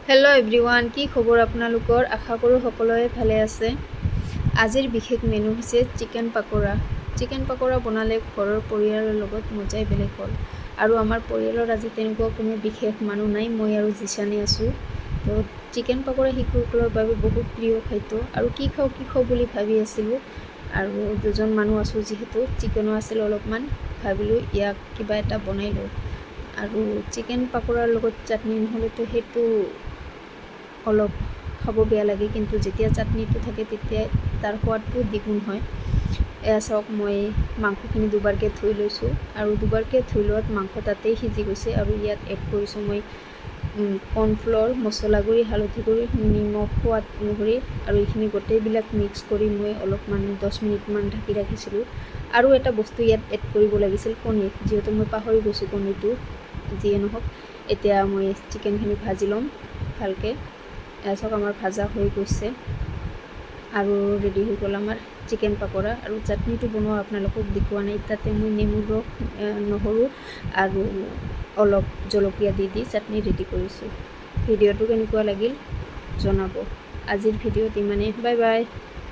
Hello' everyone, কি খবৰ আপোনালোকৰ? আশা কৰোঁ সকলোৱে ভালে আছে। আজিৰ বিশেষ মেনু হৈছে চিকেন পাকোৰা। চিকেন পাকোৰা বনালে ঘৰৰ পৰিয়ালৰ লগত মজাই বেলেগ হ'ল। আৰু আমাৰ পৰিয়ালত আজি তেনেকুৱা কোনো বিশেষ মানুহ নাই, মই আৰু জিচানি আছোঁ। তো চিকেন পাকোৰা শিশুসকলৰ বাবে বহুত প্ৰিয় খাদ্য। আৰু কি খাওঁ বুলি ভাবি আছিলোঁ। আৰু দুজন মানুহ আছোঁ যিহেতু, চিকেনো আছিল অলপমান, ভাবিলোঁ ইয়াক কিবা এটা বনাই লওঁ। আৰু চিকেন পাকোৰাৰ লগত চাটনি নহ'লেতো সেইটো অলপ খাব বেয়া লাগে, কিন্তু যেতিয়া চাটনিটো থাকে তেতিয়া তাৰ সোৱাদটো দ্বিগুণ হয়। এয়া চাওক, মই মাংসখিনি দুবাৰকৈ ধুই লৈছোঁ আৰু দুবাৰকৈ ধুই লোৱাত মাংস তাতেই সিজি গৈছে। আৰু ইয়াত এড কৰিছোঁ মই কৰ্ণফ্ল'ৰ, মছলা গুড়ি, হালধি গুড়ি, নিমখ সোৱাদ অনুসৰি, আৰু এইখিনি গোটেইবিলাক মিক্স কৰি মই অলপমান 10 মিনিটমান ঢাকি ৰাখিছিলোঁ। আৰু এটা বস্তু ইয়াত এড কৰিব লাগিছিল, কণী, যিহেতু মই পাহৰি গৈছোঁ কণীটো। যিয়ে নহওক, এতিয়া মই চিকেনখিনি ভাজি ল'ম ভালকৈ। চাওক, আমাৰ ভাজা হৈ গৈছে আৰু ৰেডি হৈ গ'ল আমাৰ চিকেন পাকোৰা। আৰু চাটনিটো বনোৱা আপোনালোকক দেখুওৱা নাই, তাতে মই নেমুৰ ৰস, নহৰু আৰু অলপ জলকীয়া দি চাটনি ৰেডি কৰিছোঁ। ভিডিঅ'টো কেনেকুৱা লাগিল জনাব। আজিৰ ভিডিঅ'ত ইমানেই। Bye bye.